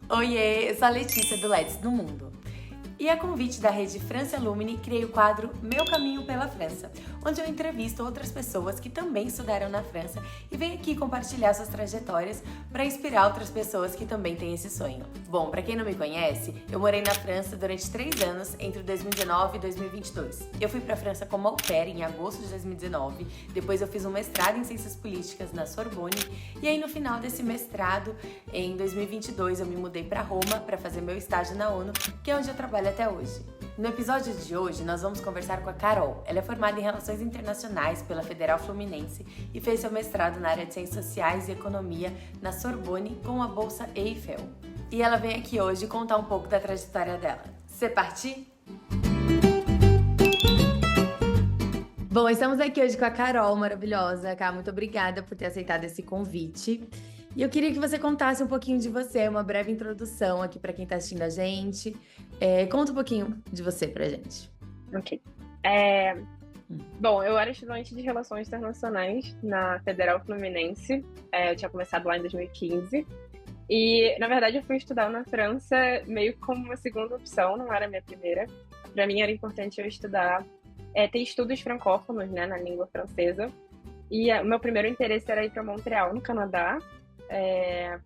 Oiê, eu sou a Letícia do Let's no Mundo. E a convite da rede França Lumini, criei o quadro Meu Caminho pela França, onde eu entrevisto outras pessoas que também estudaram na França e venho aqui compartilhar suas trajetórias para inspirar outras pessoas que também têm esse sonho. Bom, para quem não me conhece, eu morei na França durante 3 anos, entre 2019 e 2022. Eu fui para a França como au pair em agosto de 2019, depois eu fiz um mestrado em Ciências Políticas na Sorbonne, e aí no final desse mestrado, em 2022, eu me mudei para Roma para fazer meu estágio na ONU, que é onde eu trabalho até hoje. No episódio de hoje, nós vamos conversar com a Carol. Ela é formada em Relações Internacionais pela Federal Fluminense e fez seu mestrado na área de Ciências Sociais e Economia na Sorbonne com a Bolsa Eiffel. E ela vem aqui hoje contar um pouco da trajetória dela. Você partir? Bom, estamos aqui hoje com a Carol, maravilhosa. Cá, muito obrigada por ter aceitado esse convite. E eu queria que você contasse um pouquinho de você, uma breve introdução aqui para quem está assistindo a gente. Conta um pouquinho de você pra gente. Ok. Bom, eu era estudante de Relações Internacionais na Federal Fluminense. Eu tinha começado lá em 2015. E, na verdade, eu fui estudar na França meio como uma segunda opção, não era a minha primeira. Para mim era importante eu estudar, ter estudos francófonos, né, na língua francesa. E o meu primeiro interesse era ir para Montreal, no Canadá,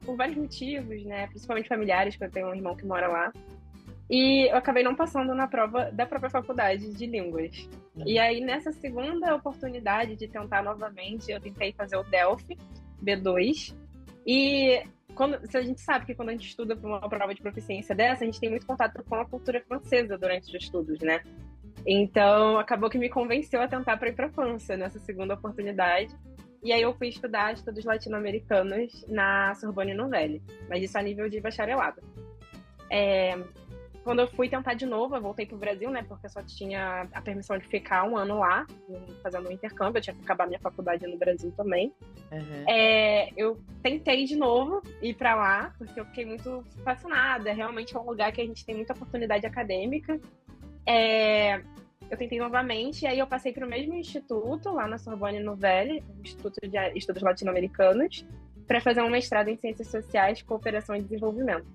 por vários motivos, né, principalmente familiares, porque eu tenho um irmão que mora lá. E eu acabei não passando na prova da própria faculdade de línguas. E aí, nessa segunda oportunidade de tentar novamente, eu tentei fazer o DELF B2. E a gente sabe que quando a gente estuda para uma prova de proficiência dessa, a gente tem muito contato com a cultura francesa durante os estudos, né? Então, acabou que me convenceu a tentar para ir para a França nessa segunda oportunidade. E aí eu fui estudar estudos latino-americanos na Sorbonne Nouvelle, mas isso a nível de bacharelado. Quando eu fui tentar de novo, eu voltei pro Brasil, né? Porque eu só tinha a permissão de ficar um ano lá, fazendo um intercâmbio. Eu tinha que acabar minha faculdade no Brasil também. Uhum. Eu tentei de novo ir para lá, porque eu fiquei muito fascinada. Realmente é um lugar que a gente tem muita oportunidade acadêmica. Eu tentei novamente, e aí eu passei para o mesmo instituto, lá na Sorbonne Nouvelle, Instituto de Estudos Latino-Americanos, para fazer um mestrado em Ciências Sociais, Cooperação e Desenvolvimento.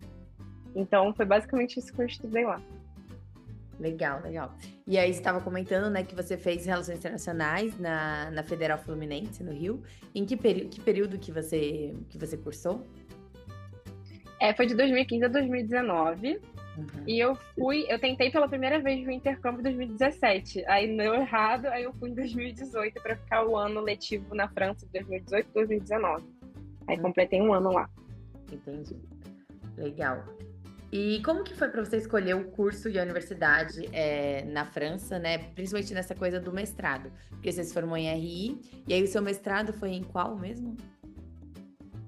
Então, foi basicamente isso que eu estudei lá. Legal, legal. E aí, você estava comentando, né, que você fez Relações Internacionais na Federal Fluminense, no Rio. Em que período que você cursou? Foi de 2015 a 2019. Uhum. E eu tentei pela primeira vez o intercâmbio em 2017. Aí deu errado, aí eu fui em 2018 para ficar o ano letivo na França, de 2018 e 2019. Aí completei um ano lá. Entendi. Legal. E como que foi para você escolher o curso e a universidade na França, né? Principalmente nessa coisa do mestrado. Porque você se formou em RI, e aí o seu mestrado foi em qual mesmo?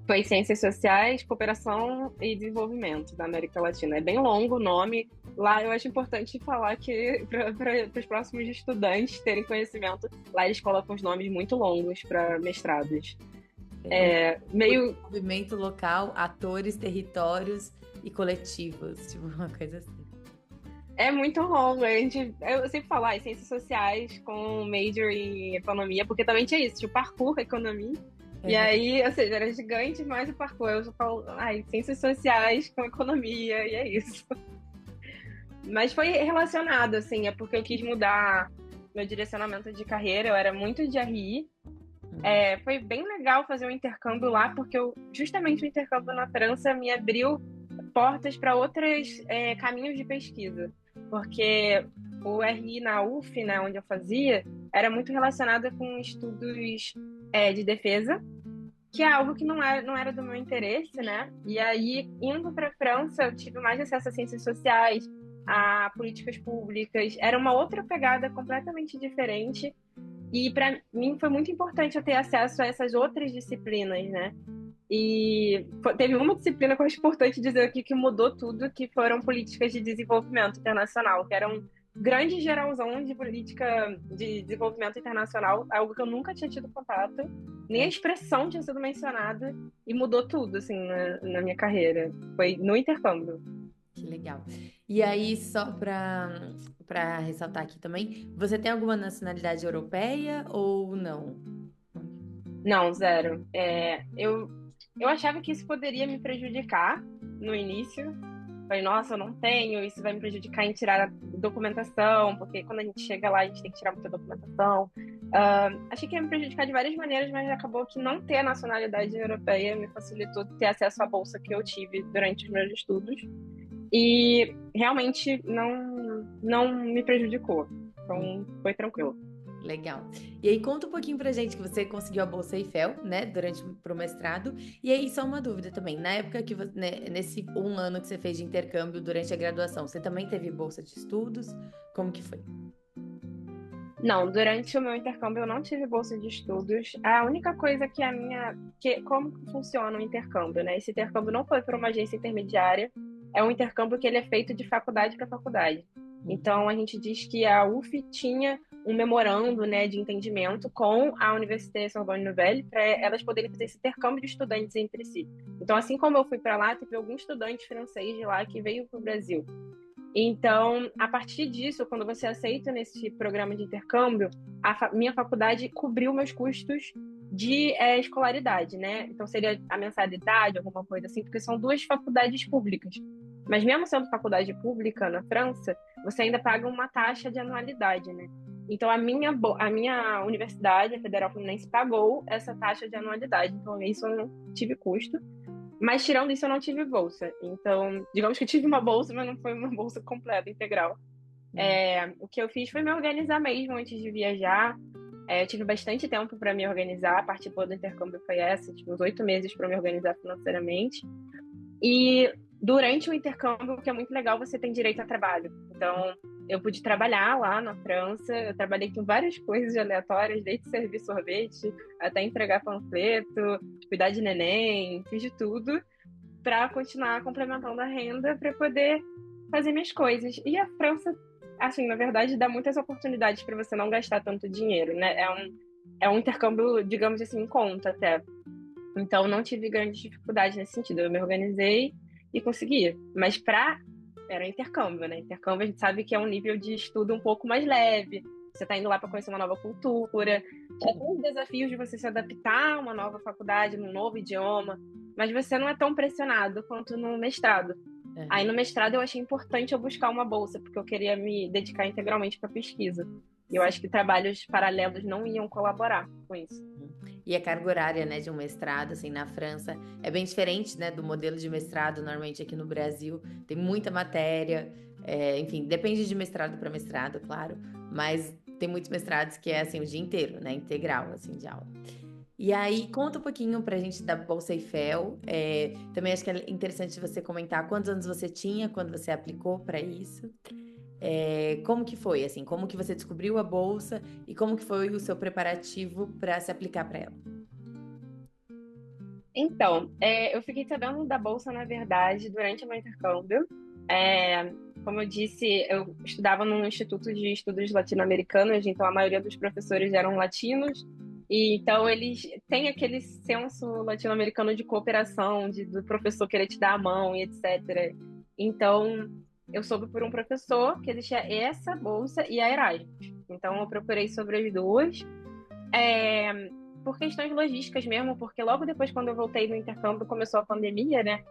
Foi Ciências Sociais, Cooperação e Desenvolvimento da América Latina. É bem longo o nome. Lá eu acho importante falar que para os próximos estudantes terem conhecimento, lá eles colocam os nomes muito longos para mestrados. Movimento local, atores, territórios e coletivos, tipo uma coisa assim. É muito longo. Eu sempre falo, ciências sociais com major em economia, porque também tinha isso, tinha o parkour, economia. E aí, ou seja, era gigante, mas o parkour. Eu falo, ciências sociais com economia, e é isso. Mas foi relacionado, assim, é porque eu quis mudar meu direcionamento de carreira, eu era muito de RI. Foi bem legal fazer um intercâmbio lá, porque justamente o intercâmbio na França me abriu portas para outros caminhos de pesquisa. Porque o RI na UF, né, onde eu fazia, era muito relacionado com estudos de defesa, que é algo que não era do meu interesse, né? E aí, indo para a França, eu tive mais acesso a ciências sociais, a políticas públicas. Era uma outra pegada completamente diferente. E para mim foi muito importante eu ter acesso a essas outras disciplinas, né? E teve uma disciplina que eu acho importante dizer aqui que mudou tudo, que foram políticas de desenvolvimento internacional, que era um grande geralzão de política de desenvolvimento internacional, algo que eu nunca tinha tido contato, nem a expressão tinha sido mencionada, e mudou tudo, assim, na minha carreira. Foi no intercâmbio. Que legal. E aí, só para ressaltar aqui também, você tem alguma nacionalidade europeia ou não? Não, zero. Eu achava que isso poderia me prejudicar, no início. Falei, nossa, eu não tenho, isso vai me prejudicar em tirar a documentação, porque quando a gente chega lá, a gente tem que tirar muita documentação. Achei que ia me prejudicar de várias maneiras, mas acabou que não ter a nacionalidade europeia me facilitou ter acesso à bolsa que eu tive durante os meus estudos. E realmente não me prejudicou. Então, foi tranquilo. Legal. E aí, conta um pouquinho pra gente que você conseguiu a Bolsa Eiffel, né, pro mestrado. E aí, só uma dúvida também. Na época que você, né, nesse 1 ano que você fez de intercâmbio durante a graduação, você também teve bolsa de estudos? Como que foi? Não, durante o meu intercâmbio eu não tive bolsa de estudos. A única coisa como que funciona o intercâmbio, né? Esse intercâmbio não foi para uma agência intermediária, é um intercâmbio que ele é feito de faculdade para faculdade. Então a gente diz que a UF tinha um memorando, né, de entendimento com a Université Sorbonne Nouvelle para elas poderem fazer esse intercâmbio de estudantes entre si. Então, assim como eu fui para lá, teve algum estudante francês de lá que veio para o Brasil. Então, a partir disso, quando você aceita nesse programa de intercâmbio, minha faculdade cobriu meus custos de escolaridade, né? Então, seria a mensalidade, alguma coisa assim, porque são 2 faculdades públicas. Mas mesmo sendo faculdade pública na França, você ainda paga uma taxa de anualidade, né? Então, a minha universidade, a Federal Fluminense, pagou essa taxa de anualidade. Então, isso eu não tive custo. Mas tirando isso, eu não tive bolsa. Então, digamos que eu tive uma bolsa, mas não foi uma bolsa completa, integral. O que eu fiz foi me organizar mesmo antes de viajar. Eu tive bastante tempo para me organizar. A parte boa do intercâmbio foi essa. Tive uns 8 meses para me organizar financeiramente. E durante o intercâmbio, que é muito legal, você tem direito a trabalho. Então, eu pude trabalhar lá na França. Eu trabalhei com várias coisas aleatórias, desde servir sorvete até entregar panfleto, cuidar de neném, fiz de tudo para continuar complementando a renda para poder fazer minhas coisas. E a França, assim, na verdade, dá muitas oportunidades para você não gastar tanto dinheiro, né? É um intercâmbio, digamos assim, em conta até. Então, não tive grandes dificuldades nesse sentido. Eu me organizei e consegui. Mas era intercâmbio, né? Intercâmbio a gente sabe que é um nível de estudo um pouco mais leve. Você está indo lá para conhecer uma nova cultura. Já tem os desafios de você se adaptar a uma nova faculdade, num novo idioma. Mas você não é tão pressionado quanto no mestrado. Aí no mestrado eu achei importante eu buscar uma bolsa, porque eu queria me dedicar integralmente para pesquisa. E eu acho que trabalhos paralelos não iam colaborar com isso. E a carga horária, né, de um mestrado, assim, na França é bem diferente, né, do modelo de mestrado normalmente aqui no Brasil. Tem muita matéria, enfim, depende de mestrado para mestrado, claro, mas tem muitos mestrados que é, assim, o dia inteiro, né, integral, assim, de aula. E aí, conta um pouquinho pra gente da Bolsa Eiffel. Também acho que é interessante você comentar quantos anos você tinha quando você aplicou para isso. Como que foi, assim, como que você descobriu a bolsa e como que foi o seu preparativo para se aplicar para ela? Então, eu fiquei sabendo da bolsa, na verdade, durante o meu intercâmbio. Como eu disse, eu estudava num instituto de estudos latino-americanos, então a maioria dos professores eram latinos, e então eles têm aquele senso latino-americano de cooperação, do professor querer te dar a mão e etc. Então, eu soube por um professor que existia essa bolsa e a Erasmus. Então, eu procurei sobre as duas. Por questões logísticas mesmo, porque logo depois, quando eu voltei do intercâmbio, começou a pandemia, né?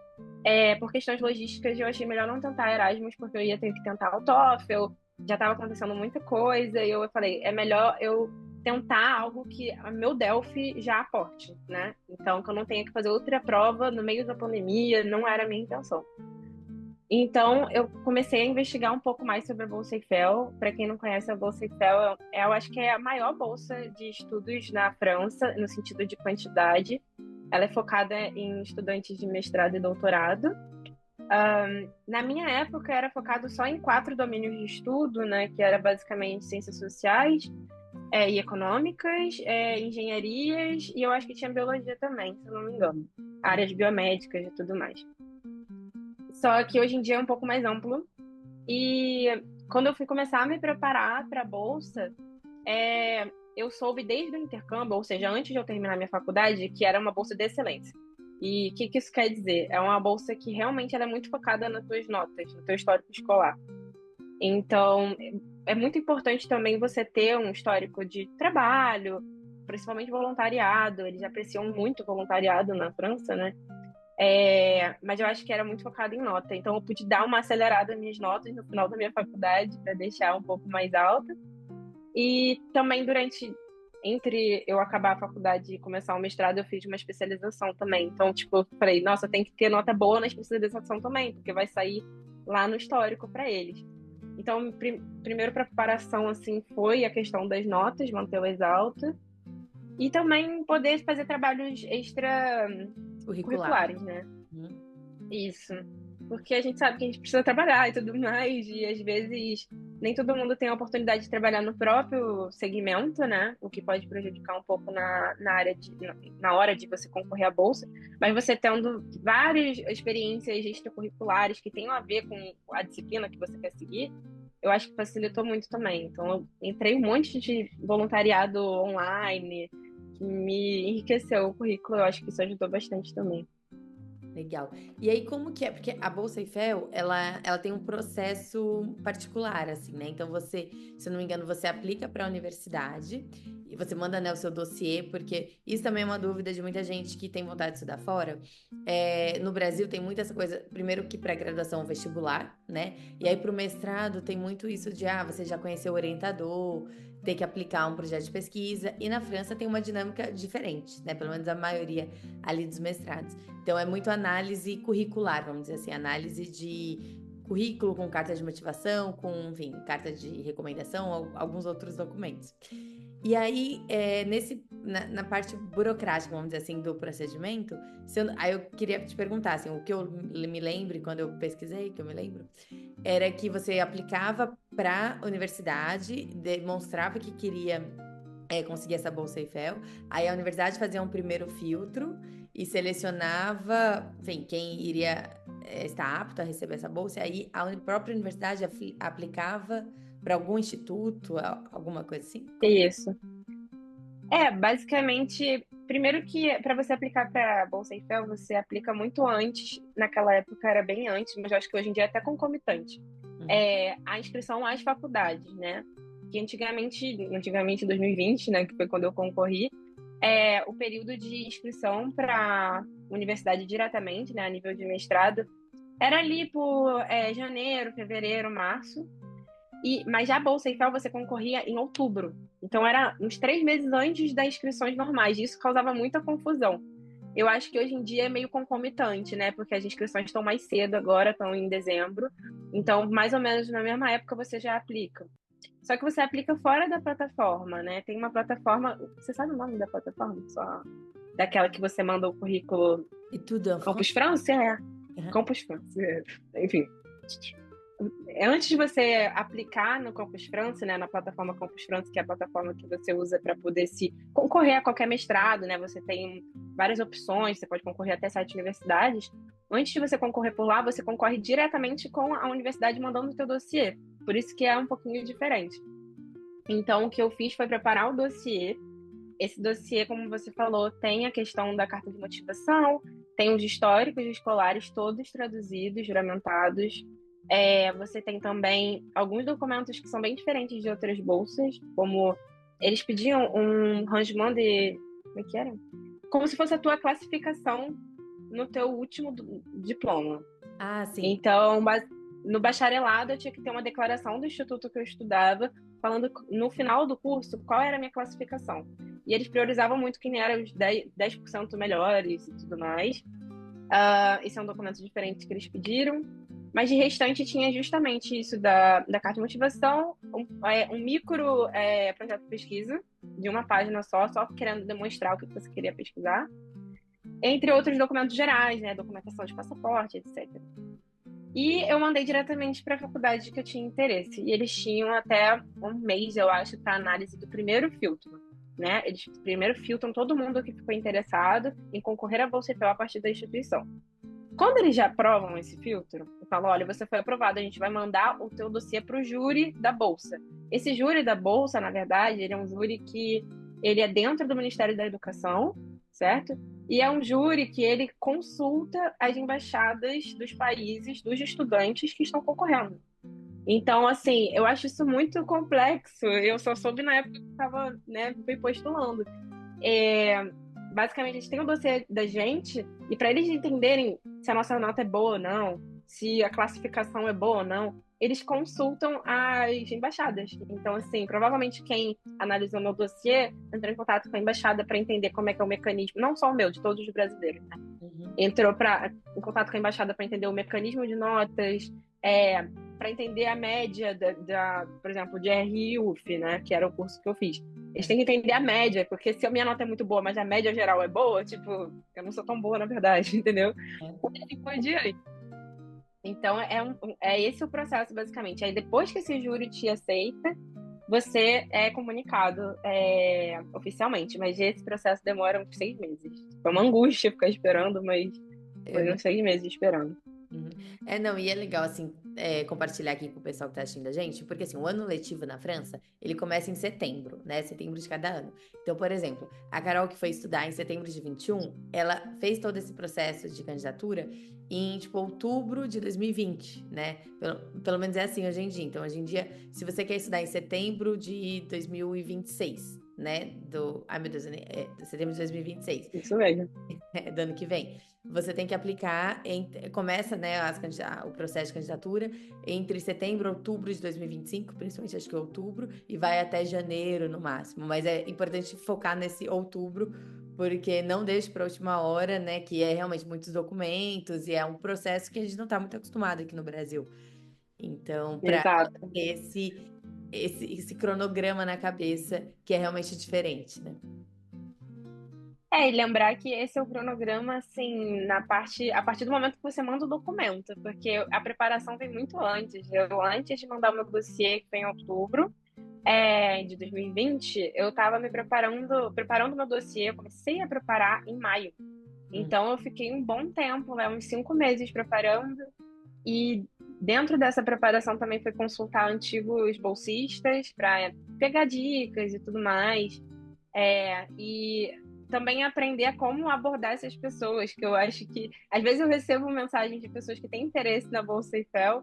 Por questões logísticas, eu achei melhor não tentar Erasmus, porque eu ia ter que tentar o TOEFL, já estava acontecendo muita coisa, e eu falei, é melhor eu tentar algo que a meu Delphi já aporte, né? Então, que eu não tenha que fazer outra prova no meio da pandemia, não era a minha intenção. Então, eu comecei a investigar um pouco mais sobre a Bolsa Eiffel. Para quem não conhece, a Bolsa Eiffel, eu acho que é a maior bolsa de estudos na França, no sentido de quantidade. Ela é focada em estudantes de mestrado e doutorado. Na minha época, era focado só em 4 domínios de estudo, né, que era basicamente ciências sociais e econômicas, engenharias, e eu acho que tinha biologia também, se eu não me engano. Áreas biomédicas e tudo mais. Só que hoje em dia é um pouco mais amplo. E quando eu fui começar a me preparar para a bolsa, eu soube desde o intercâmbio, ou seja, antes de eu terminar minha faculdade, que era uma bolsa de excelência. E o que isso quer dizer? É uma bolsa que realmente ela é muito focada nas tuas notas, no teu histórico escolar. Então, é muito importante também você ter um histórico de trabalho, principalmente voluntariado. Eles apreciam muito voluntariado na França, né? Mas eu acho que era muito focado em nota. Então eu pude dar uma acelerada nas minhas notas no final da minha faculdade para deixar um pouco mais alta. E também entre eu acabar a faculdade e começar o mestrado, eu fiz uma especialização também. Então, tipo, eu falei, nossa, tem que ter nota boa na especialização também, porque vai sair lá no histórico para eles. Então, primeiro preparação, assim, foi a questão das notas, mantê-las altas. E também poder fazer trabalhos extra curriculares, né? Isso. Porque a gente sabe que a gente precisa trabalhar e tudo mais, e às vezes nem todo mundo tem a oportunidade de trabalhar no próprio segmento, né? O que pode prejudicar um pouco na hora de você concorrer à bolsa. Mas você tendo várias experiências extracurriculares que tenham a ver com a disciplina que você quer seguir, eu acho que facilitou muito também. Então, eu entrei um monte de voluntariado online, que me enriqueceu o currículo. Eu acho que isso ajudou bastante também. Legal. E aí, como que é? Porque a Bolsa Eiffel, ela tem um processo particular, assim, né? Então, você, se eu não me engano, você aplica para a universidade e você manda, né, o seu dossiê, porque isso também é uma dúvida de muita gente que tem vontade de estudar fora. No Brasil, tem muita essa coisa, primeiro que para graduação vestibular, né? E aí, para o mestrado, tem muito isso de, você já conheceu o orientador, ter que aplicar um projeto de pesquisa. E na França tem uma dinâmica diferente, né? Pelo menos a maioria ali dos mestrados. Então, é muito análise curricular, vamos dizer assim, análise de currículo com carta de motivação, com, enfim, carta de recomendação, alguns outros documentos. E aí, na parte burocrática, vamos dizer assim, do procedimento, aí eu queria te perguntar, assim, o que eu me lembro, quando eu pesquisei, que eu me lembro, era que você aplicava para a universidade, demonstrava que queria conseguir essa Bolsa Eiffel, aí a universidade fazia um primeiro filtro e selecionava, enfim, quem iria estar apto a receber essa bolsa, e aí a própria universidade aplicava para algum instituto, alguma coisa assim? Isso. Basicamente, primeiro que para você aplicar para a Bolsa Eiffel, você aplica muito antes, naquela época era bem antes, mas eu acho que hoje em dia é até concomitante. A inscrição às faculdades, né? Que antigamente, em 2020, né, que foi quando eu concorri, o período de inscrição para universidade diretamente, né, a nível de mestrado, era ali por janeiro, fevereiro, março. Mas já a Bolsa Eiffel você concorria em outubro. Então era uns 3 meses antes das inscrições normais. Isso causava muita confusão. Eu acho que hoje em dia é meio concomitante, né? Porque as inscrições estão mais cedo agora, estão em dezembro. Então, mais ou menos na mesma época você já aplica. Só que você aplica fora da plataforma, né? Tem uma plataforma. Você sabe o nome da plataforma? Só daquela que você manda o currículo. E tudo. Campus France? Campus France. Enfim. Antes de você aplicar no Campus France, né, na plataforma Campus France, que é a plataforma que você usa para poder se concorrer a qualquer mestrado, né, você tem várias opções, você pode concorrer até 7 universidades. Antes de você concorrer por lá, você concorre diretamente com a universidade mandando o seu dossiê. Por isso que é um pouquinho diferente. Então, o que eu fiz foi preparar o dossiê. Esse dossiê, como você falou, tem a questão da carta de motivação, tem os históricos escolares todos traduzidos, juramentados. Você tem também alguns documentos que são bem diferentes de outras bolsas, como eles pediam um rangement de... Como é que era? Como se fosse a tua classificação no teu último diploma. Sim. Então, no bacharelado, eu tinha que ter uma declaração do instituto que eu estudava, falando no final do curso qual era a minha classificação. E eles priorizavam muito quem era os 10% melhores e tudo mais. Esse é um documento diferente que eles pediram. Mas de restante tinha justamente isso da carta de motivação, um micro projeto de pesquisa, de uma página só querendo demonstrar o que você queria pesquisar. Entre outros documentos gerais, né? Documentação de passaporte, etc. E eu mandei diretamente para a faculdade que eu tinha interesse. E eles tinham até um mês, eu acho, para análise do primeiro filtro. Né? Eles primeiro filtram todo mundo que ficou interessado em concorrer à Bolsa Eiffel a partir da instituição. Quando eles já aprovam esse filtro, eu falo, olha, você foi aprovado, a gente vai mandar o teu dossiê para o júri da Bolsa. Esse júri da Bolsa, na verdade, ele é um júri que ele é dentro do Ministério da Educação, certo? E é um júri que ele consulta as embaixadas dos países, dos estudantes que estão concorrendo. Então, assim, eu acho isso muito complexo. Eu só soube na época que estava, né, me postulando. basicamente, eles têm o dossiê da gente, e para eles entenderem se a nossa nota é boa ou não, se a classificação é boa ou não, eles consultam as embaixadas. Então, assim, provavelmente quem analisou meu dossiê entrou em contato com a embaixada para entender como é que é o mecanismo, não só o meu, de todos os brasileiros, né? Entrou em contato com a embaixada para entender o mecanismo de notas, para entender a média por exemplo, de RI e UF, né? Que era o curso que eu fiz. Eles têm que entender a média, porque se a minha nota é muito boa, mas a média geral é boa, tipo, eu não sou tão boa, na verdade, entendeu? E assim por diante. Então, é esse o processo, basicamente. Aí, depois que esse júri te aceita, você é comunicado oficialmente. Mas esse processo demora uns 6 meses. Foi uma angústia ficar esperando, mas foi uns 6 meses esperando. Não, e é legal, assim, compartilhar aqui com o pessoal que tá assistindo a gente, porque, assim, o ano letivo na França, ele começa em setembro, né? Setembro de cada ano. Então, por exemplo, a Carol que foi estudar em setembro de 21, ela fez todo esse processo de candidatura em, tipo, outubro de 2020, né? Pelo menos é assim hoje em dia. Então, hoje em dia, se você quer estudar em setembro de 2026, né? Ai, meu Deus, setembro de 2026. Isso mesmo. Do ano que vem. Você tem que aplicar, começa, né, o processo de candidatura entre setembro e outubro de 2025, principalmente acho que outubro, e vai até janeiro no máximo. Mas é importante focar nesse outubro, porque não deixe para a última hora, né, que é realmente muitos documentos e é um processo que a gente não está muito acostumado aqui no Brasil. Então, para esse cronograma na cabeça, que é realmente diferente, né? E lembrar que esse é o cronograma, assim, a partir do momento que você manda o documento, porque a preparação vem muito antes. Antes de mandar o meu dossiê, que foi em outubro de 2020, eu estava me preparando meu dossiê, eu comecei a preparar em maio. Então, eu fiquei um bom tempo, né, uns 5 meses preparando, e dentro dessa preparação também foi consultar antigos bolsistas para pegar dicas e tudo mais. E também aprender a como abordar essas pessoas, que eu acho que às vezes eu recebo mensagens de pessoas que têm interesse na Bolsa Eiffel,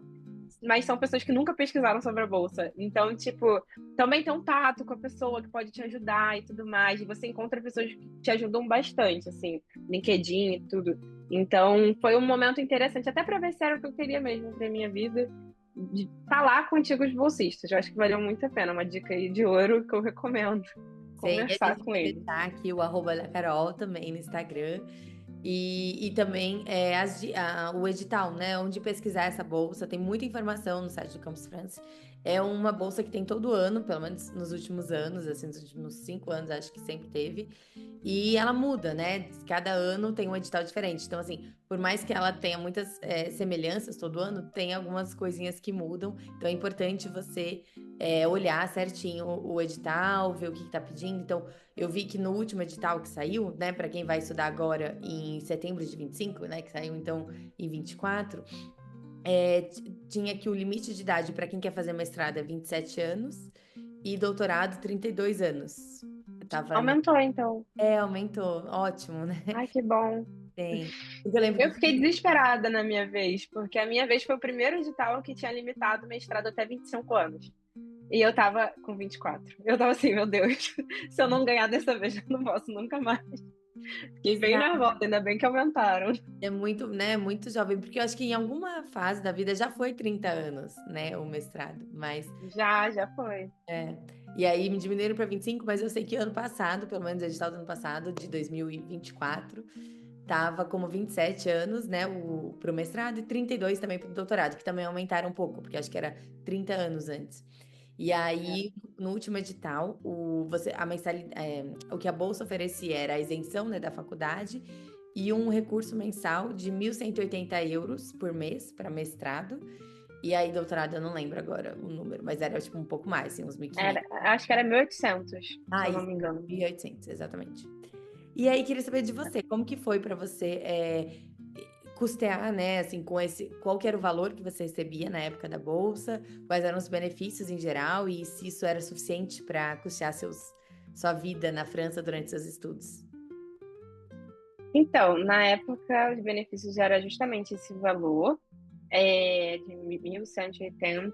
mas são pessoas que nunca pesquisaram sobre a bolsa. Então, tipo, também tem um tato com a pessoa que pode te ajudar e tudo mais. E você encontra pessoas que te ajudam bastante, assim, LinkedIn e tudo. Então, foi um momento interessante, até para ver se era o que eu queria mesmo para minha vida, de falar com antigos bolsistas. Eu acho que valeu muito a pena, uma dica aí de ouro que eu recomendo. Conversar com ele. Deixar aqui o @Carol também no Instagram. E também o edital, né? Onde pesquisar essa bolsa. Tem muita informação no site do Campus France. É uma bolsa que tem todo ano, pelo menos nos últimos anos, assim, nos últimos 5 anos, acho que sempre teve. E ela muda, né? Cada ano tem um edital diferente. Então, assim, por mais que ela tenha muitas semelhanças todo ano, tem algumas coisinhas que mudam. Então, é importante você olhar certinho o edital, ver o que está pedindo. Então, eu vi que no último edital que saiu, né, para quem vai estudar agora em setembro de 25, né, que saiu então em 24, tinha que o limite de idade para quem quer fazer mestrado é 27 anos e doutorado 32 anos. Aumentou, então. Aumentou. Ótimo, né? Ai, que bom. Tem. Eu fiquei desesperada na minha vez, porque a minha vez foi o primeiro edital que tinha limitado o mestrado até 25 anos. E eu tava com 24. Eu tava assim, meu Deus, se eu não ganhar dessa vez, eu não posso nunca mais. Fiquei bem nervosa, ainda bem que aumentaram. É muito, né, muito jovem, porque eu acho que em alguma fase da vida já foi 30 anos, né, o mestrado, mas... Já foi. E aí me diminuíram para 25, mas eu sei que ano passado, pelo menos o edital do ano passado, de 2024, tava como 27 anos, né, pro mestrado e 32 também pro doutorado, que também aumentaram um pouco, porque acho que era 30 anos antes. E aí, no último edital, o que a bolsa oferecia era a isenção, né, da faculdade e um recurso mensal de 1.180 euros por mês para mestrado. E aí, doutorado, eu não lembro agora o número, mas era tipo um pouco mais, assim, uns 1.500. Acho que era 1.800, se eu não Isso, me engano. 1.800, exatamente. E aí, queria saber de você, como que foi para você custear, né, assim, qual que era o valor que você recebia na época da bolsa, quais eram os benefícios em geral e se isso era suficiente para custear sua vida na França durante seus estudos? Então, na época, os benefícios era justamente esse valor, de 1.180,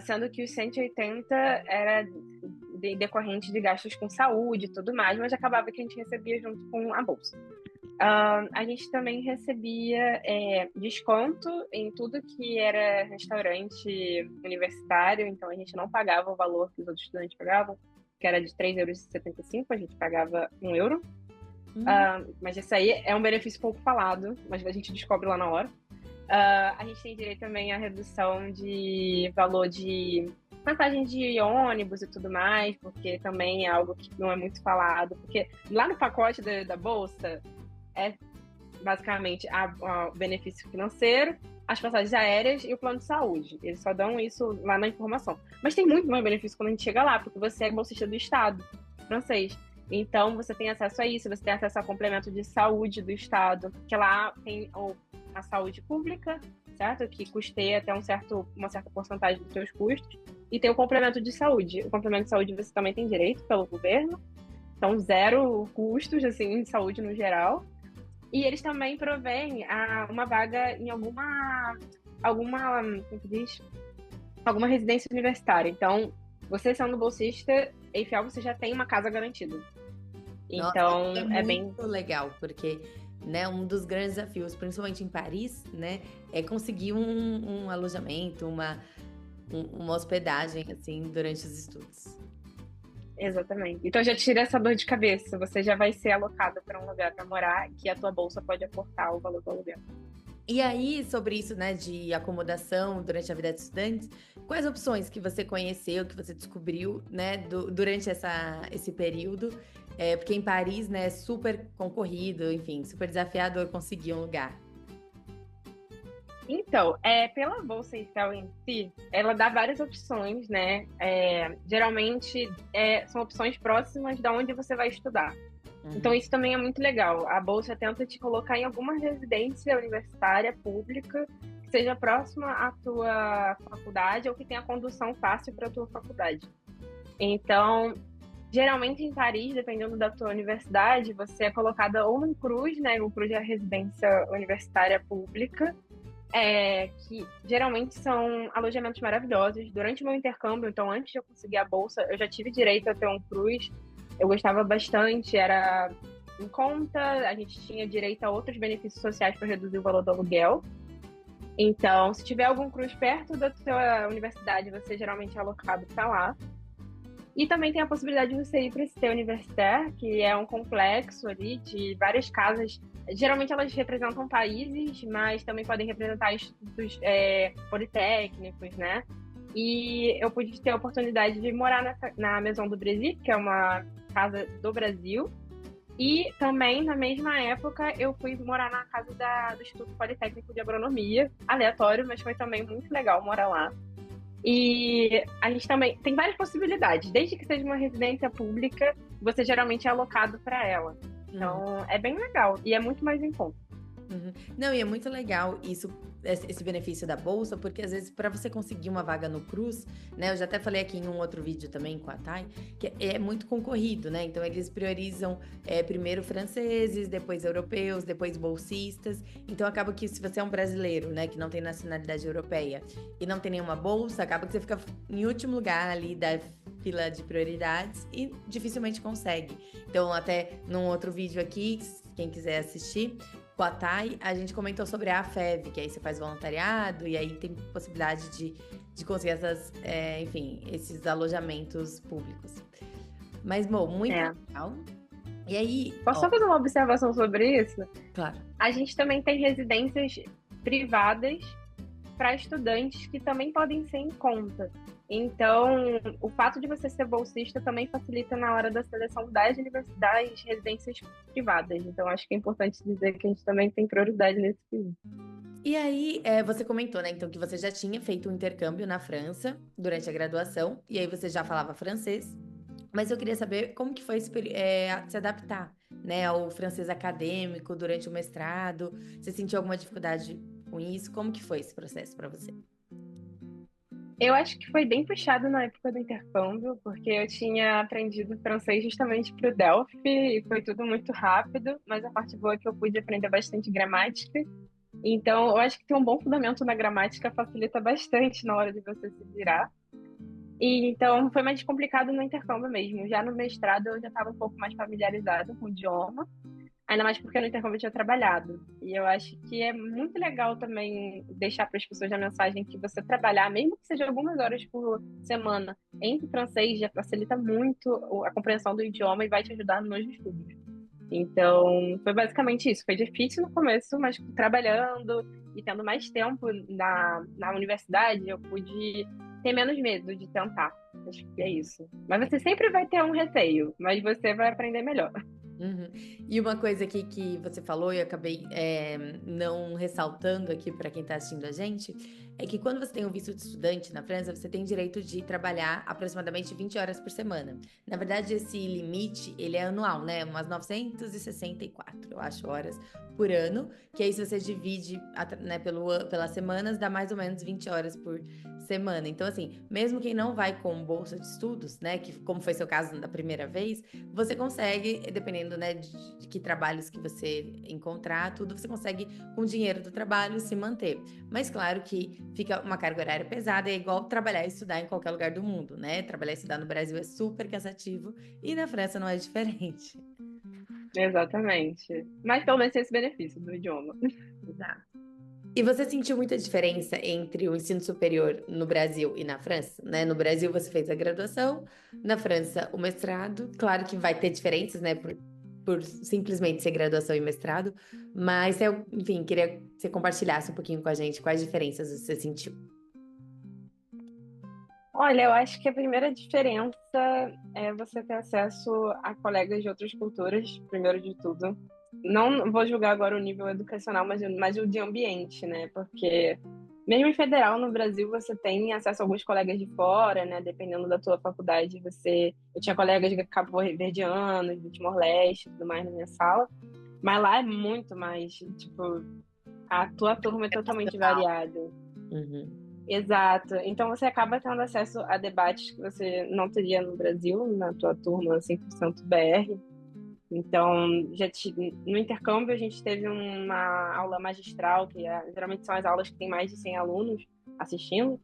sendo que os 180 era decorrente de gastos com saúde e tudo mais, mas acabava que a gente recebia junto com a bolsa. A gente também recebia desconto em tudo que era restaurante universitário, então a gente não pagava o valor que os outros estudantes pagavam, que era de 3,75 €, a gente pagava 1 €. Mas isso aí é um benefício pouco falado, mas a gente descobre lá na hora. A gente tem direito também à redução de valor de passagem de ônibus e tudo mais, porque também é algo que não é muito falado, porque lá no pacote da bolsa é basicamente o benefício financeiro, as passagens aéreas e o plano de saúde. Eles só dão isso lá na informação. Mas tem muito mais benefício quando a gente chega lá, porque você é bolsista do Estado francês. Então, você tem acesso a isso, você tem acesso ao complemento de saúde do Estado, que lá tem a saúde pública, certo? Que custeia até uma certa porcentagem dos seus custos. E tem o complemento de saúde. O complemento de saúde você também tem direito pelo governo. Então, 0 custos, assim, de saúde no geral. E eles também provêm uma vaga em alguma como que diz? Alguma residência universitária. Então, você sendo bolsista, EIFEL, você já tem uma casa garantida. Então, nossa, é muito legal, porque, né, um dos grandes desafios, principalmente em Paris, né, é conseguir um alojamento, uma hospedagem, assim, durante os estudos. Exatamente. Então já tira essa dor de cabeça. Você já vai ser alocado para um lugar para morar, que a tua bolsa pode aportar o valor do aluguel. E aí, sobre isso, né, de acomodação durante a vida de estudante, quais opções que você conheceu, que você descobriu, né, durante esse período? Porque em Paris, né, é super concorrido, enfim, super desafiador conseguir um lugar. Então, pela bolsa EIFEL em si, ela dá várias opções, né? Geralmente são opções próximas da onde você vai estudar. Então, isso também é muito legal. A bolsa tenta te colocar em alguma residência universitária pública que seja próxima à tua faculdade ou que tenha condução fácil para a tua faculdade. Então, geralmente em Paris, dependendo da tua universidade, você é colocada ou no CRUZ, né? O CRUZ é a residência universitária pública, que geralmente são alojamentos maravilhosos. Durante o meu intercâmbio, então antes de eu conseguir a bolsa, eu já tive direito a ter um CRUZ. Eu gostava bastante, era em conta, a gente tinha direito a outros benefícios sociais para reduzir o valor do aluguel. Então, se tiver algum CRUZ perto da sua universidade, você geralmente é alocado para lá. E também tem a possibilidade de você ir para esse Cité Universitaire, que é um complexo ali de várias casas. Geralmente elas representam países, mas também podem representar institutos politécnicos, né? E eu pude ter a oportunidade de morar na Maison do Brasil, que é uma casa do Brasil. E também, na mesma época, eu fui morar na casa do Instituto Politécnico de Agronomia. Aleatório, mas foi também muito legal morar lá. E a gente também tem várias possibilidades. Desde que seja uma residência pública, você geralmente é alocado para ela. Então, é bem legal e é muito mais em conta. Não, e é muito legal esse benefício da bolsa, porque às vezes para você conseguir uma vaga no CRUZ, né, eu já até falei aqui em um outro vídeo também com a Thay, que é muito concorrido, né, então eles priorizam primeiro franceses, depois europeus, depois bolsistas, então acaba que se você é um brasileiro, né, que não tem nacionalidade europeia e não tem nenhuma bolsa, acaba que você fica em último lugar ali da fila de prioridades e dificilmente consegue. Então até num outro vídeo aqui, quem quiser assistir, com a Thay, a gente comentou sobre a AFEV, que aí você faz voluntariado e aí tem possibilidade de conseguir esses alojamentos públicos. Mas, bom, muito legal. E aí... Posso só fazer uma observação sobre isso? Claro. A gente também tem residências privadas para estudantes que também podem ser em conta. Então, o fato de você ser bolsista também facilita na hora da seleção das residências privadas. Então, acho que é importante dizer que a gente também tem prioridade nesse período. E aí, você comentou, né, então, que você já tinha feito um intercâmbio na França durante a graduação, e aí você já falava francês, mas eu queria saber como que foi se adaptar, né, ao francês acadêmico durante o mestrado. Você sentiu alguma dificuldade com isso? Como que foi esse processo para você? Eu acho que foi bem puxado na época do intercâmbio, porque eu tinha aprendido francês justamente para o Delphi e foi tudo muito rápido, mas a parte boa é que eu pude aprender bastante gramática. Então, eu acho que ter um bom fundamento na gramática facilita bastante na hora de você se virar. E então foi mais complicado no intercâmbio mesmo. Já no mestrado eu já estava um pouco mais familiarizada com o idioma, ainda mais porque no intercâmbio eu tinha trabalhado. E eu acho que é muito legal também deixar para as pessoas a mensagem que você trabalhar, mesmo que seja algumas horas por semana, em francês, já facilita muito a compreensão do idioma e vai te ajudar nos estudos. Então, foi basicamente isso. Foi difícil no começo, mas trabalhando e tendo mais tempo na universidade, eu pude ter menos medo de tentar. Acho que é isso. Mas você sempre vai ter um receio, mas você vai aprender melhor. Uhum. E uma coisa aqui que você falou e eu acabei não ressaltando aqui para quem está assistindo a gente, é que quando você tem um visto de estudante na França, você tem direito de trabalhar aproximadamente 20 horas por semana. Na verdade, esse limite, ele é anual, né? Umas 964, eu acho, horas por ano, que aí se você divide, né, pelas semanas, dá mais ou menos 20 horas por semana. Então, assim, mesmo quem não vai com bolsa de estudos, né, que como foi seu caso da primeira vez, você consegue, dependendo, né, de que trabalhos que você encontrar, tudo, você consegue, com o dinheiro do trabalho, se manter. Mas claro que fica uma carga horária pesada, é igual trabalhar e estudar em qualquer lugar do mundo, né? Trabalhar e estudar no Brasil é super cansativo e na França não é diferente. Exatamente. Mas pelo menos tem esse benefício do idioma. Exato. E você sentiu muita diferença entre o ensino superior no Brasil e na França, né? No Brasil você fez a graduação, na França o mestrado. Claro que vai ter diferenças, né? Por simplesmente ser graduação e mestrado. Mas, enfim, queria que você compartilhasse um pouquinho com a gente quais diferenças você sentiu. Olha, eu acho que a primeira diferença é você ter acesso a colegas de outras culturas, primeiro de tudo. Não vou julgar agora o nível educacional, mas o de ambiente, né? Porque mesmo em federal no Brasil você tem acesso a alguns colegas de fora, né? Dependendo da tua faculdade, eu tinha colegas de cabo-verdianos, do Timor-Leste, e tudo mais na minha sala. Mas lá é muito mais, tipo, a tua turma é totalmente variada. Uhum. Exato. Então você acaba tendo acesso a debates que você não teria no Brasil, na tua turma 100% BR. Então, no intercâmbio a gente teve uma aula magistral, geralmente são as aulas que tem mais de 100 alunos assistindo,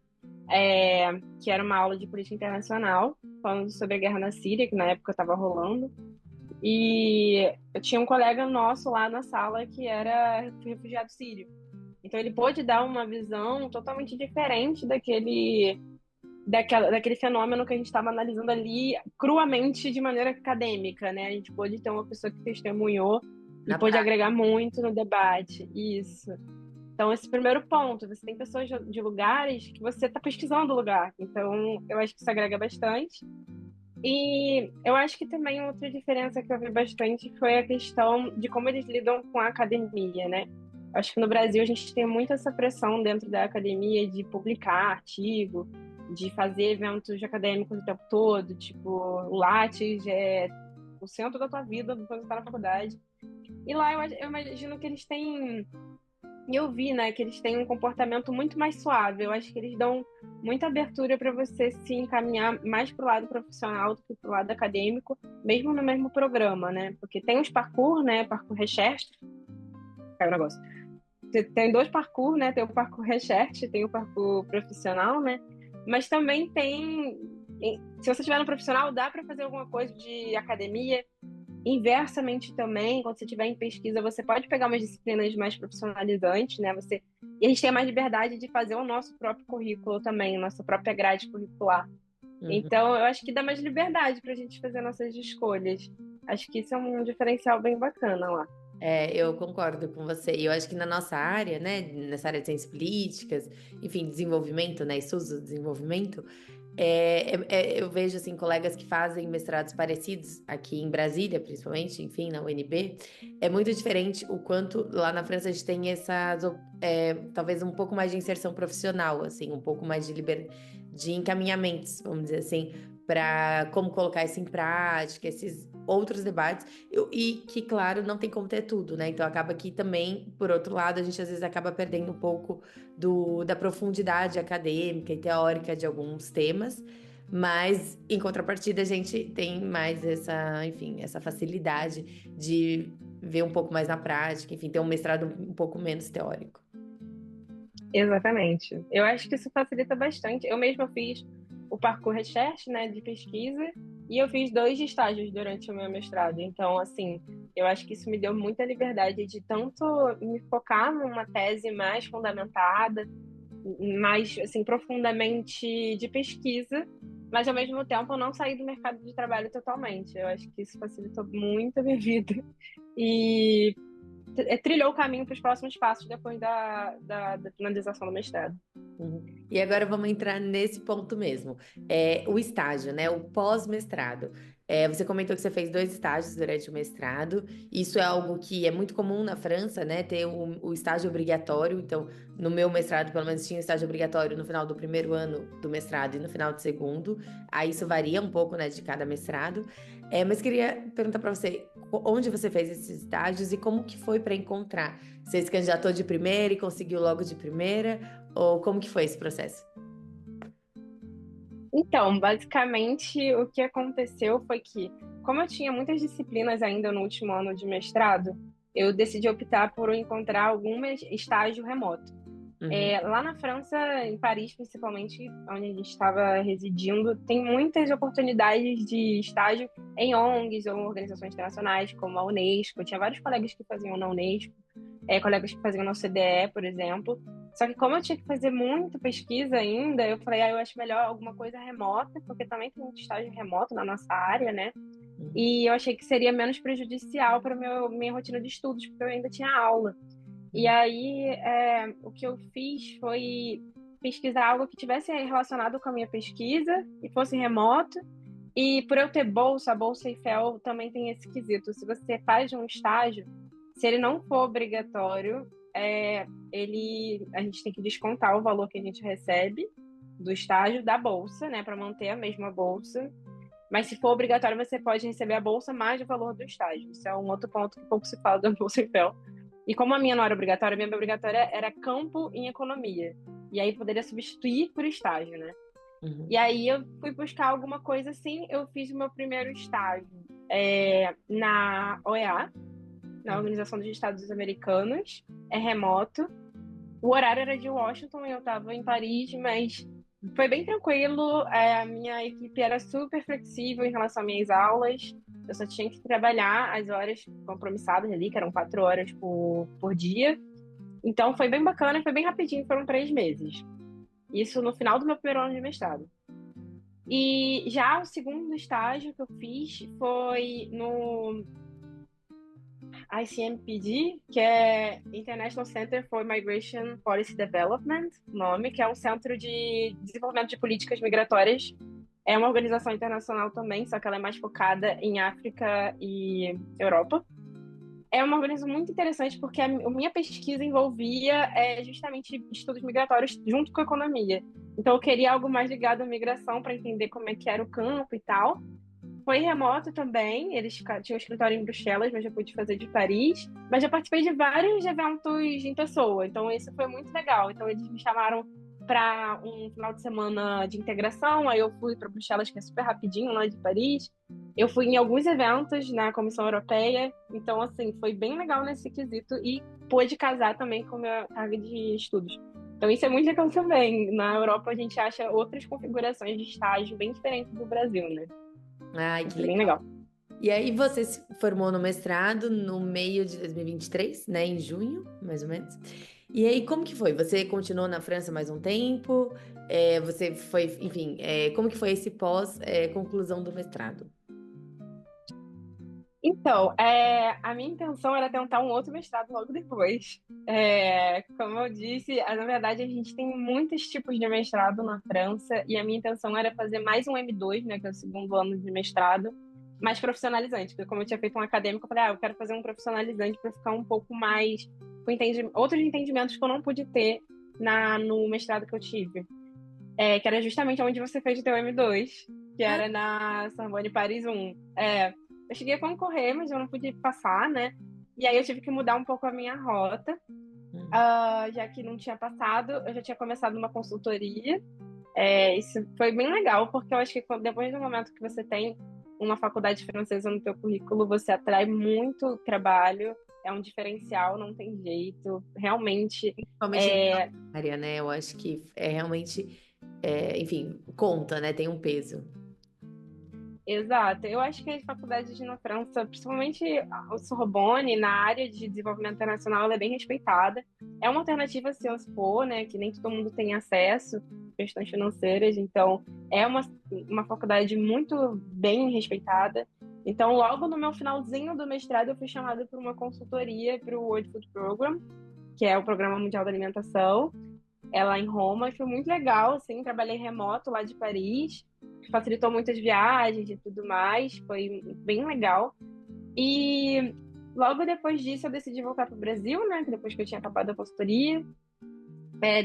que era uma aula de política internacional, falando sobre a guerra na Síria, que na época estava rolando. E eu tinha um colega nosso lá na sala que era refugiado sírio. Então ele pôde dar uma visão totalmente diferente daquele fenômeno que a gente estava analisando ali cruamente de maneira acadêmica, né? A gente pôde ter uma pessoa que testemunhou e Na pôde prática. agregar muito no debate. Isso. Então, esse primeiro ponto, você tem pessoas de lugares que você está pesquisando o lugar. Então, eu acho que isso agrega bastante. E eu acho que também outra diferença que eu vi bastante foi a questão de como eles lidam com a academia, né? Acho que no Brasil a gente tem muito essa pressão dentro da academia de publicar artigo, de fazer eventos acadêmicos o tempo todo, tipo, o Lattes é o centro da tua vida depois de estar na faculdade. E lá eu imagino que eles têm e eu vi, né, que eles têm um comportamento muito mais suave. Eu acho que eles dão muita abertura para você se encaminhar mais para o lado profissional do que para o lado acadêmico, mesmo no mesmo programa, né? Porque tem os parkour, né? Parkour recherche, é o negócio. Tem dois parkour, né? Tem o parkour recherche, tem o parkour profissional, né? Mas também tem, se você estiver no profissional, dá para fazer alguma coisa de academia. Inversamente também, quando você estiver em pesquisa, você pode pegar umas disciplinas mais profissionalizantes, né? E a gente tem mais liberdade de fazer o nosso próprio currículo também, nossa própria grade curricular. Uhum. Então, eu acho que dá mais liberdade para a gente fazer nossas escolhas. Acho que isso é um diferencial bem bacana lá. Eu concordo com você. E eu acho que na nossa área, né, nessa área de ciências políticas, enfim, desenvolvimento, né, estudos do desenvolvimento, eu vejo, assim, colegas que fazem mestrados parecidos aqui em Brasília, principalmente, enfim, na UNB, é muito diferente o quanto lá na França a gente tem talvez um pouco mais de inserção profissional, assim, um pouco mais de encaminhamentos, vamos dizer assim, para como colocar isso em prática, esses outros debates, e que, claro, não tem como ter tudo, né? Então acaba que também, por outro lado, a gente às vezes acaba perdendo um pouco da profundidade acadêmica e teórica de alguns temas, mas em contrapartida a gente tem mais enfim, essa facilidade de ver um pouco mais na prática, enfim, ter um mestrado um pouco menos teórico. Exatamente. Eu acho que isso facilita bastante. Eu mesma fiz o parcours recherche, né, de pesquisa, e eu fiz 2 estágios durante o meu mestrado. Então, assim, eu acho que isso me deu muita liberdade de tanto me focar numa tese mais fundamentada, mais, assim, profundamente de pesquisa, mas, ao mesmo tempo, não sair do mercado de trabalho totalmente. Eu acho que isso facilitou muito a minha vida e trilhou o caminho para os próximos passos depois da finalização do mestrado. Uhum. E agora vamos entrar nesse ponto mesmo. O estágio, né? O pós-mestrado. Você comentou que você fez 2 estágios durante o mestrado. Isso é algo que é muito comum na França, né? Ter o estágio obrigatório. Então, no meu mestrado, pelo menos, tinha estágio obrigatório no final do primeiro ano do mestrado e no final do segundo. Aí isso varia um pouco, né, de cada mestrado. Mas queria perguntar para você, onde você fez esses estágios e como que foi para encontrar? Você se candidatou de primeira e conseguiu logo de primeira? Ou como que foi esse processo? Então, basicamente, o que aconteceu foi que, como eu tinha muitas disciplinas ainda no último ano de mestrado, eu decidi optar por encontrar algum estágio remoto. Uhum. Lá na França, em Paris principalmente, onde a gente estava residindo, tem muitas oportunidades de estágio em ONGs ou organizações internacionais, como a Unesco. Eu tinha vários colegas que faziam na Unesco, colegas que faziam na OCDE, por exemplo. Só que como eu tinha que fazer muita pesquisa ainda, eu falei, eu acho melhor alguma coisa remota, porque também tem muito estágio remoto na nossa área, né? E eu achei que seria menos prejudicial para minha rotina de estudos, porque eu ainda tinha aula. E aí, o que eu fiz foi pesquisar algo que tivesse relacionado com a minha pesquisa e fosse remoto. E por eu ter bolsa, a Bolsa Eiffel também tem esse quesito. Se você faz um estágio, se ele não for obrigatório, a gente tem que descontar o valor que a gente recebe do estágio da bolsa, né, para manter a mesma bolsa. Mas se for obrigatório, você pode receber a bolsa mais o valor do estágio. Isso é um outro ponto que pouco se fala da Bolsa Eiffel. E como a minha não era obrigatória, a minha obrigatória era campo em economia. E aí poderia substituir por estágio, né? Uhum. E aí eu fui buscar alguma coisa assim, eu fiz o meu primeiro estágio na OEA, na Organização dos Estados Americanos, remoto. O horário era de Washington e eu estava em Paris, mas foi bem tranquilo. A minha equipe era super flexível em relação às minhas aulas. Eu só tinha que trabalhar as horas compromissadas ali, que eram 4 horas por dia. Então foi bem bacana, foi bem rapidinho, foram 3 meses. Isso no final do meu primeiro ano de mestrado. E já o segundo estágio que eu fiz foi no ICMPD, que é International Center for Migration Policy Development, nome, que é um centro de desenvolvimento de políticas migratórias. É uma organização internacional também, só que ela é mais focada em África e Europa. É uma organização muito interessante porque a minha pesquisa envolvia justamente estudos migratórios junto com a economia. Então eu queria algo mais ligado à migração para entender como é que era o campo e tal. Foi remoto também, eles tinham um escritório em Bruxelas, mas eu pude fazer de Paris. Mas já participei de vários eventos em pessoa, então isso foi muito legal. Então eles me chamaram para um final de semana de integração, aí eu fui para Bruxelas, que é super rapidinho, lá de Paris. Eu fui em alguns eventos na Comissão Europeia, então assim, foi bem legal nesse quesito e pude casar também com a minha carga de estudos. Então isso é muito legal também. Na Europa a gente acha outras configurações de estágio bem diferentes do Brasil, né? Ai, que Bem legal. legal. E aí você se formou no mestrado no meio de 2023, né? Em junho, mais ou menos. E aí, como que foi? Você continuou na França mais um tempo? Você foi, enfim, como que foi esse pós-conclusão do mestrado? Então, a minha intenção era tentar um outro mestrado logo depois. Como eu disse, na verdade a gente tem muitos tipos de mestrado na França e a minha intenção era fazer mais um M2, né, que é o segundo ano de mestrado, mais profissionalizante, porque como eu tinha feito um acadêmico, eu falei, eu quero fazer um profissionalizante para ficar um pouco mais com outros entendimentos que eu não pude ter no mestrado que eu tive, que era justamente onde você fez o teu M2, que era na Sorbonne Paris 1. Eu cheguei a concorrer, mas eu não pude passar, né? E aí eu tive que mudar um pouco a minha rota, já que não tinha passado, eu já tinha começado uma consultoria. Isso foi bem legal, porque eu acho que depois do momento que você tem uma faculdade francesa no teu currículo, você atrai muito trabalho, é um diferencial, não tem jeito, realmente. Principalmente na área, né? Eu acho que realmente enfim, conta, né? Tem um peso. Exato. Eu acho que as faculdades na França, principalmente a Sorbonne, na área de desenvolvimento internacional, ela é bem respeitada. É uma alternativa se eu for, né, que nem todo mundo tem acesso, questões financeiras, então é uma faculdade muito bem respeitada. Então, logo no meu finalzinho do mestrado, eu fui chamada por uma consultoria para o World Food Program, que é o Programa Mundial da Alimentação, ela em Roma, e foi muito legal, assim, trabalhei remoto lá de Paris, facilitou muitas viagens e tudo mais, foi bem legal. E logo depois disso eu decidi voltar para o Brasil, né, depois que eu tinha acabado a consultoria,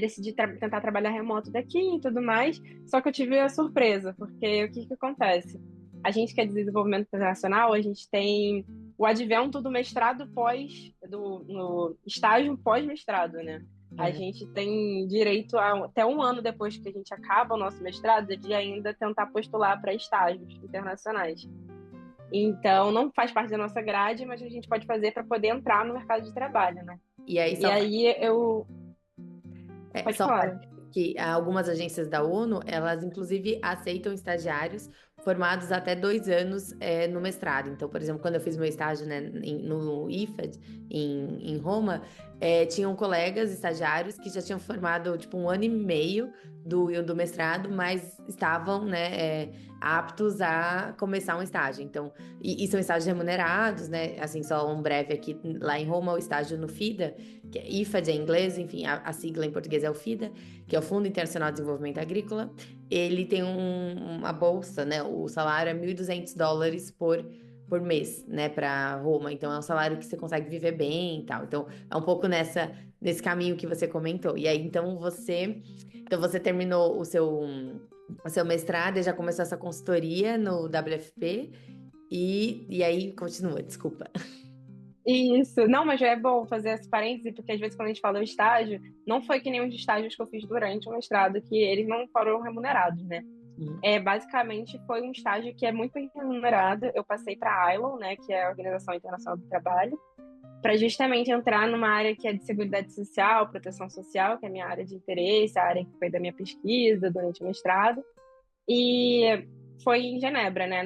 decidi tentar trabalhar remoto daqui e tudo mais, só que eu tive a surpresa, porque o que que acontece? A gente que é de desenvolvimento internacional, a gente tem o advento do mestrado no estágio pós-mestrado, né? A Uhum. gente tem direito até um ano depois que a gente acaba o nosso mestrado, de ainda tentar postular para estágios internacionais. Então, não faz parte da nossa grade, mas a gente pode fazer para poder entrar no mercado de trabalho, né? E aí, E aí eu. Pode só um falar. parênteses, que algumas agências da ONU, elas inclusive aceitam estagiários formados até 2 anos no mestrado. Então, por exemplo, quando eu fiz meu estágio, né, no IFAD, em Roma, tinham colegas estagiários que já tinham formado, tipo, 1 ano e meio do mestrado, mas estavam, né, aptos a começar um estágio. Então, e são estágios remunerados, né? Assim, só um breve aqui, lá em Roma, o estágio no FIDA, que é IFAD em inglês, enfim, a sigla em português é o FIDA, que é o Fundo Internacional de Desenvolvimento Agrícola. Ele tem uma bolsa, né? O salário é US$ 1.200 por mês, né, para Roma. Então é um salário que você consegue viver bem e tal. Então é um pouco nesse caminho que você comentou. E aí então você terminou o seu mestrado e já começou essa consultoria no WFP e aí continua, desculpa. Isso, não, mas é bom fazer esse parêntese, porque às vezes quando a gente fala em estágio, não foi que nem os estágios que eu fiz durante o mestrado, que eles não foram remunerados, né? Basicamente foi um estágio que é muito bem remunerado. Eu passei para a ILO, né, que é a Organização Internacional do Trabalho, para justamente entrar numa área que é de seguridade social, proteção social, que é a minha área de interesse, a área que foi da minha pesquisa durante o mestrado. E foi em Genebra, né,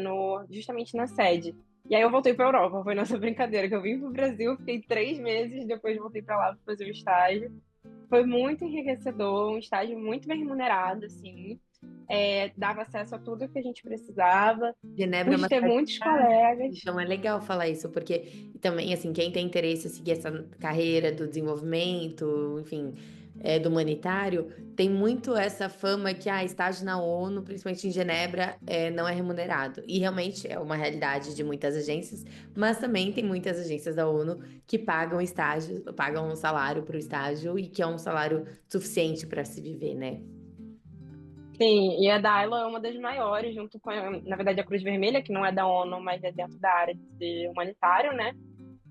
justamente na sede. E aí eu voltei para a Europa, foi nossa brincadeira, que eu vim para o Brasil, fiquei 3 meses, depois voltei para lá para fazer o estágio. Foi muito enriquecedor, um estágio muito bem remunerado, assim. Dava acesso a tudo que a gente precisava. Genebra é Pude uma ter cidade muitos cara. colegas. Então é legal falar isso, porque também, assim, quem tem interesse em seguir essa carreira do desenvolvimento, enfim, do humanitário, tem muito essa fama que estágio na ONU, principalmente em Genebra, não é remunerado. E realmente é uma realidade de muitas agências, mas também tem muitas agências da ONU que pagam estágio, pagam um salário para o estágio e que é um salário suficiente para se viver, né? Sim, e a da ILO é uma das maiores, junto com, na verdade, a Cruz Vermelha, que não é da ONU, mas é dentro da área de humanitário, né?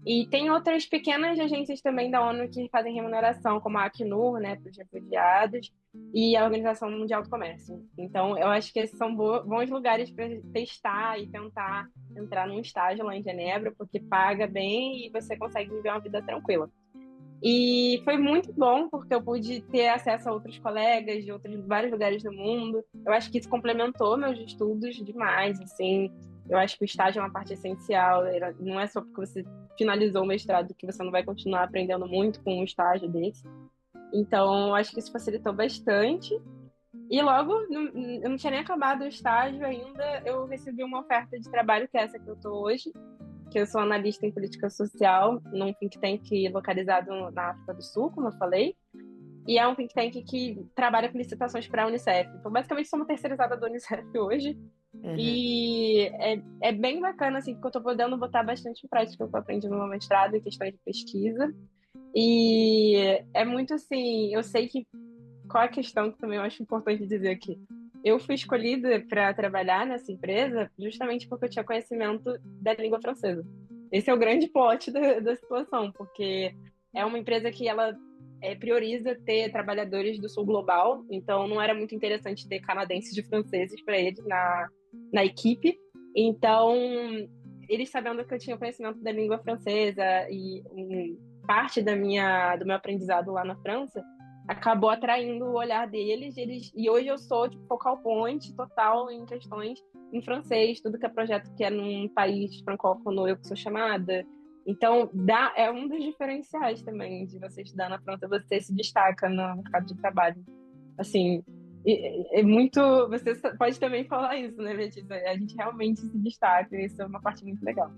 E tem outras pequenas agências também da ONU que fazem remuneração, como a Acnur, né, para os refugiados, e a Organização Mundial do Comércio. Então, eu acho que esses são bons lugares para testar e tentar entrar num estágio lá em Genebra, porque paga bem e você consegue viver uma vida tranquila. E foi muito bom, porque eu pude ter acesso a outros colegas de vários lugares do mundo. Eu acho que isso complementou meus estudos demais, assim. Eu acho que o estágio é uma parte essencial. Não é só porque você finalizou o mestrado que você não vai continuar aprendendo muito com um estágio desse. Então, eu acho que isso facilitou bastante. E logo, eu não tinha nem acabado o estágio ainda, eu recebi uma oferta de trabalho, que é essa que eu estou hoje, que eu sou analista em política social, num think tank localizado na África do Sul, como eu falei, e é um think tank que trabalha com licitações para a Unicef. Então, basicamente, sou uma terceirizada da Unicef hoje, Uhum. e é bem bacana, assim, porque eu estou podendo botar bastante em prática o que eu aprendi no meu mestrado em questões de pesquisa, e é muito assim, eu sei que qual é a questão que também eu acho importante dizer aqui. Eu fui escolhida para trabalhar nessa empresa justamente porque eu tinha conhecimento da língua francesa. Esse é o grande plot da situação, porque é uma empresa que ela prioriza ter trabalhadores do sul global, então não era muito interessante ter canadenses e franceses para eles na equipe. Então, eles sabendo que eu tinha conhecimento da língua francesa e parte do meu aprendizado lá na França, acabou atraindo o olhar deles, e hoje eu sou tipo, focal point total em questões em francês, tudo que é projeto que é num país francófono, eu que sou chamada. Então, é um dos diferenciais também de você estudar na França, você se destaca no mercado de trabalho. Assim, é muito. Você pode também falar isso, né, Letícia? A gente realmente se destaca, isso é uma parte muito legal.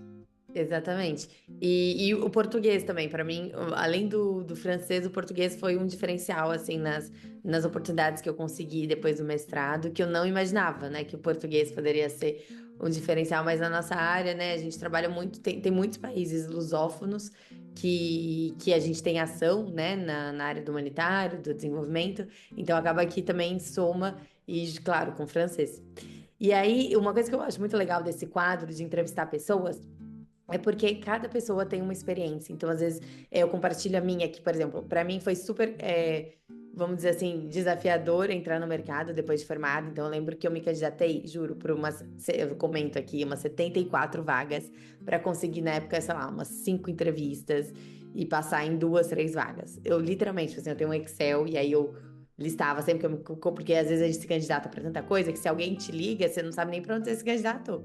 Exatamente. E o português também, para mim, além do francês, o português foi um diferencial, assim, nas oportunidades que eu consegui depois do mestrado, que eu não imaginava, né, que o português poderia ser um diferencial, mas na nossa área, né, a gente trabalha muito, tem muitos países lusófonos que a gente tem ação, né, na área do humanitário, do desenvolvimento, então acaba que também soma, e, claro, com francês. E aí, uma coisa que eu acho muito legal desse quadro de entrevistar pessoas é porque cada pessoa tem uma experiência. Então, às vezes, eu compartilho a minha, que, por exemplo, para mim foi super, vamos dizer assim, desafiador entrar no mercado depois de formado. Então, eu lembro que eu me candidatei, juro, por eu comento aqui, umas 74 vagas para conseguir, na época, sei lá, umas 5 entrevistas e passar em 2, 3 vagas. Eu, literalmente, assim, eu tenho um Excel e aí eu listava sempre que porque às vezes a gente se candidata para tanta coisa que se alguém te liga, você não sabe nem para onde você se candidatou.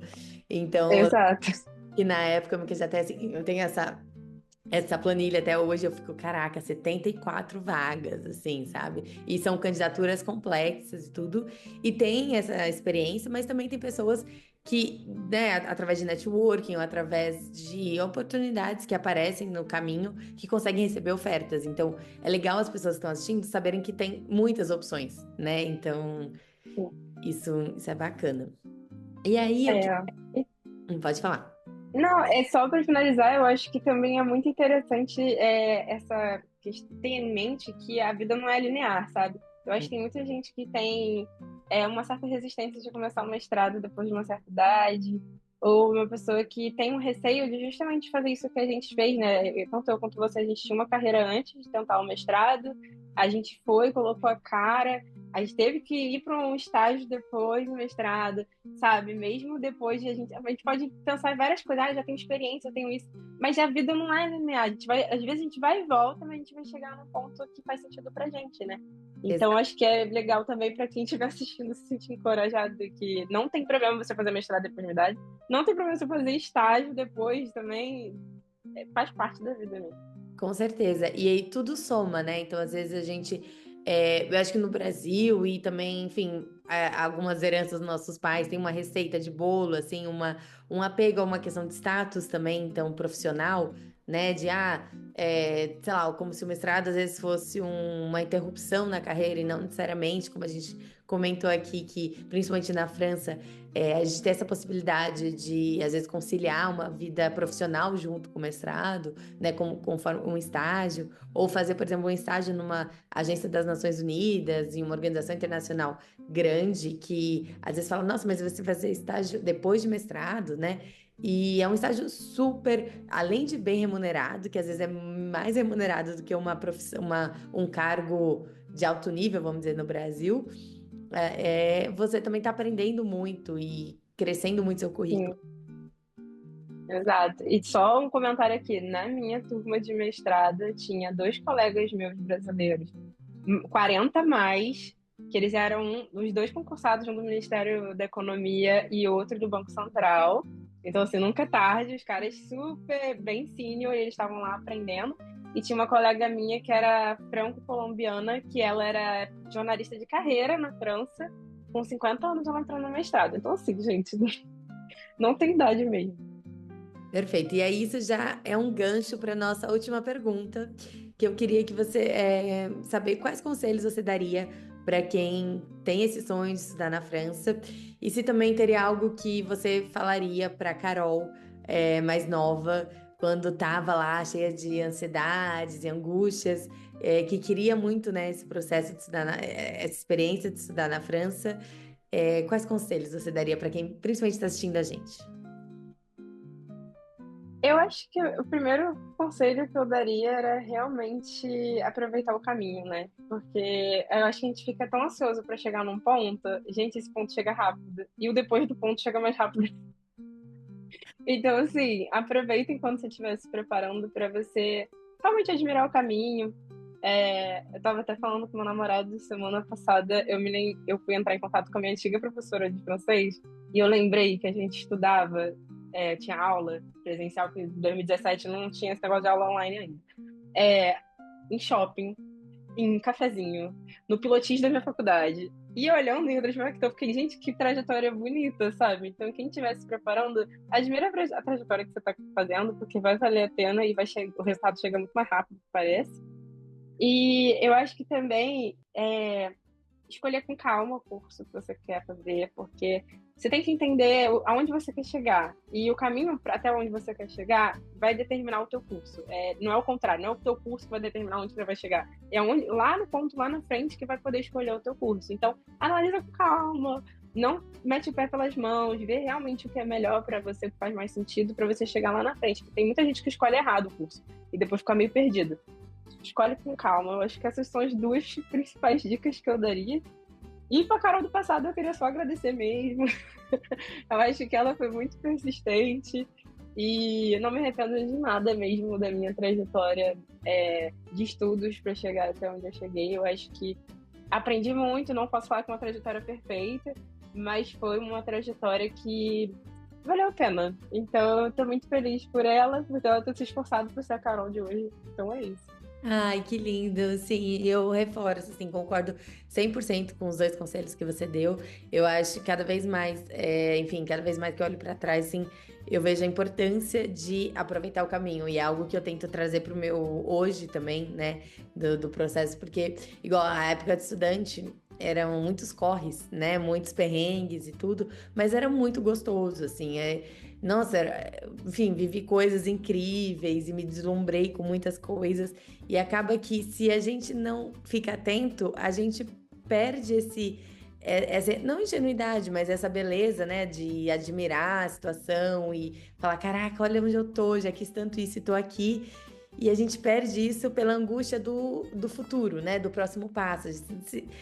Então, Exato. e na época, eu me até assim, eu tenho essa planilha até hoje, eu fico, caraca, 74 vagas, assim, sabe? E são candidaturas complexas e tudo. E tem essa experiência, mas também tem pessoas que, né, através de networking ou através de oportunidades que aparecem no caminho, que conseguem receber ofertas. Então, é legal as pessoas que estão assistindo saberem que tem muitas opções, né? Então, isso é bacana. E aí, eu que... É. Pode falar. Não, é só para finalizar, eu acho que também é muito interessante essa ter em mente que a vida não é linear, sabe? Eu acho que tem muita gente que tem uma certa resistência de começar o mestrado depois de uma certa idade, ou uma pessoa que tem um receio de justamente fazer isso que a gente fez, né? Tanto eu quanto você, a gente tinha uma carreira antes de tentar o mestrado, a gente foi, colocou a cara, a gente teve que ir para um estágio depois do mestrado, sabe? Mesmo depois de a gente pode pensar em várias coisas, já tenho experiência, eu tenho isso, mas a vida não é linear. Às vezes a gente vai e volta, mas a gente vai chegar num ponto que faz sentido pra gente, né? Então acho que é legal também para quem estiver assistindo se sentir encorajado, que não tem problema você fazer mestrado depois da idade, não tem problema você fazer estágio depois também, faz parte da vida mesmo. Com certeza. E aí tudo soma, né? Então, às vezes a gente. Eu acho que no Brasil e também, enfim, algumas heranças dos nossos pais tem uma receita de bolo, assim, um apego a uma questão de status também, então, profissional, né? Sei lá, como se o mestrado às vezes fosse uma interrupção na carreira e não necessariamente, como a gente comentou aqui, que principalmente na França. A gente tem essa possibilidade de, às vezes, conciliar uma vida profissional junto com o mestrado, né, conforme um estágio, ou fazer, por exemplo, um estágio numa agência das Nações Unidas, em uma organização internacional grande, que às vezes fala, nossa, mas você vai fazer estágio depois de mestrado, né? E é um estágio super, além de bem remunerado, que às vezes é mais remunerado do que uma profissão, um cargo de alto nível, vamos dizer, no Brasil. Você também está aprendendo muito e crescendo muito seu currículo. Sim. Exato. E só um comentário aqui. Na minha turma de mestrado, tinha 2 colegas meus brasileiros, 40 a mais, que eles eram os 2 concursados, um do Ministério da Economia e outro do Banco Central. Então, assim, nunca é tarde, os caras super bem senior, e eles estavam lá aprendendo. E tinha uma colega minha que era franco-colombiana, que ela era jornalista de carreira na França, com 50 anos ela entrou no mestrado. Então, assim, gente, não tem idade mesmo. Perfeito. E aí, isso já é um gancho para nossa última pergunta, que eu queria que você saber quais conselhos você daria para quem tem esse sonho de estudar na França, e se também teria algo que você falaria para Carol, mais nova, quando estava lá cheia de ansiedades e angústias, que queria muito, né, esse processo de estudar, essa experiência de estudar na França. Quais conselhos você daria para quem principalmente está assistindo a gente? Eu acho que o primeiro conselho que eu daria era realmente aproveitar o caminho, né? Porque eu acho que a gente fica tão ansioso para chegar num ponto, gente, esse ponto chega rápido, e o depois do ponto chega mais rápido. Então, assim, aproveita enquanto você estiver se preparando para você realmente admirar o caminho, Eu tava até falando com meu namorado semana passada, eu fui entrar em contato com a minha antiga professora de francês, e eu lembrei que a gente estudava, tinha aula presencial, porque em 2017 não tinha esse negócio de aula online ainda. Em shopping, em cafezinho, no pilotis da minha faculdade. E olhando em retrospecto, eu fiquei, gente, que trajetória bonita, sabe? Então, quem estiver se preparando, admira a trajetória que você está fazendo, porque vai valer a pena e o resultado chega muito mais rápido, parece. E eu acho que também escolher com calma o curso que você quer fazer, porque você tem que entender aonde você quer chegar. E o caminho até onde você quer chegar vai determinar o teu curso. Não é o contrário, não é o teu curso que vai determinar onde você vai chegar. Lá no ponto, lá na frente, que vai poder escolher o teu curso. Então, analisa com calma, não mete o pé pelas mãos, vê realmente o que é melhor para você, o que faz mais sentido para você chegar lá na frente. Porque tem muita gente que escolhe errado o curso e depois fica meio perdido. Escolhe com calma. Eu acho que essas são as duas principais dicas que eu daria. E pra Carol do passado, eu queria só agradecer mesmo. Eu acho que ela foi muito persistente e eu não me arrependo de nada mesmo da minha trajetória de estudos para chegar até onde eu cheguei. Eu acho que aprendi muito, não posso falar que é uma trajetória perfeita, mas foi uma trajetória que valeu a pena. Então, eu tô muito feliz por ela ter se esforçado por ser a Carol de hoje. Então, é isso. Ai, que lindo. Sim, eu reforço, assim, concordo 100% com os dois conselhos que você deu. Eu acho que cada vez mais, enfim, cada vez mais que eu olho para trás, assim, eu vejo a importância de aproveitar o caminho. E é algo que eu tento trazer pro meu hoje também, né, do processo, porque, igual a época de estudante, eram muitos corres, né, muitos perrengues e tudo, mas era muito gostoso, assim, Nossa, enfim, vivi coisas incríveis e me deslumbrei com muitas coisas. E acaba que se a gente não fica atento, a gente perde essa, não ingenuidade, mas essa beleza, né, de admirar a situação e falar, caraca, olha onde eu tô, já quis tanto isso e tô aqui. E a gente perde isso pela angústia do futuro, né, do próximo passo.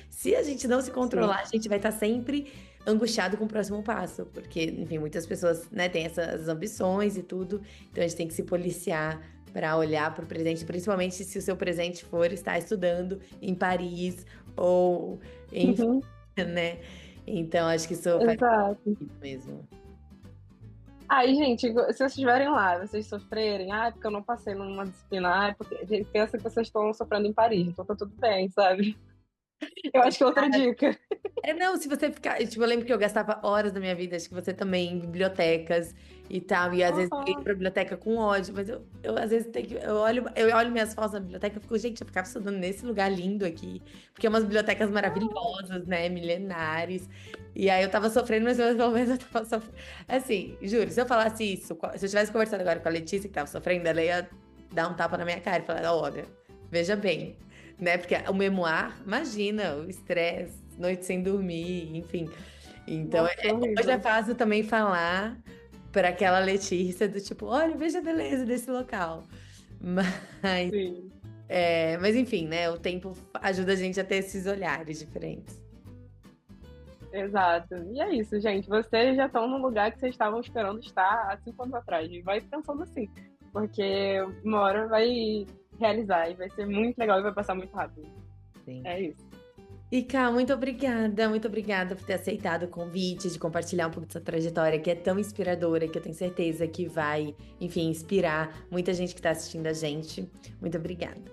Se a gente não se controlar, a gente vai estar sempre angustiado com o próximo passo, porque, enfim, muitas pessoas, né, têm essas ambições e tudo, então a gente tem que se policiar para olhar para o presente, principalmente se o seu presente for estar estudando em Paris ou em, né? Então acho que isso faz sentido mesmo. Aí, gente, se vocês estiverem lá, vocês sofrerem, porque eu não passei numa disciplina, porque a gente pensa que vocês estão sofrendo em Paris, então tá tudo bem, sabe? Eu acho que é outra dica. Não, se você ficar. Tipo, eu lembro que eu gastava horas da minha vida, acho que você também, em bibliotecas e tal. E às vezes eu ia pra biblioteca com ódio, mas eu às vezes tenho que. Eu olho minhas fotos na biblioteca e fico, gente, eu ficava estudando nesse lugar lindo aqui. Porque é umas bibliotecas maravilhosas, né? Milenares. E aí eu tava sofrendo, mas pelo menos eu tava sofrendo. Assim, juro, se eu falasse isso, se eu tivesse conversado agora com a Letícia que tava sofrendo, ela ia dar um tapa na minha cara e falar, olha, veja bem. Né? Porque o memoir, imagina, o estresse, noite sem dormir, enfim. Então, hoje é fácil também falar para aquela Letícia do tipo, olha, veja a beleza desse local. Mas enfim, né? O tempo ajuda a gente a ter esses olhares diferentes. Exato. E é isso, gente. Vocês já estão no lugar que vocês estavam esperando estar há 5 anos atrás. E vai pensando assim, porque uma hora vai realizar e vai ser muito legal e vai passar muito rápido. Sim. É isso. E Cá, muito obrigada por ter aceitado o convite de compartilhar um pouco dessa trajetória que é tão inspiradora, que eu tenho certeza que vai, enfim, inspirar muita gente que está assistindo a gente. Muito obrigada.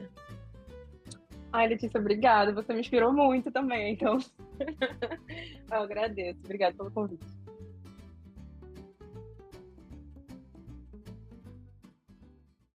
Ai, Letícia, obrigada. Você me inspirou muito também, então eu agradeço. Obrigada pelo convite.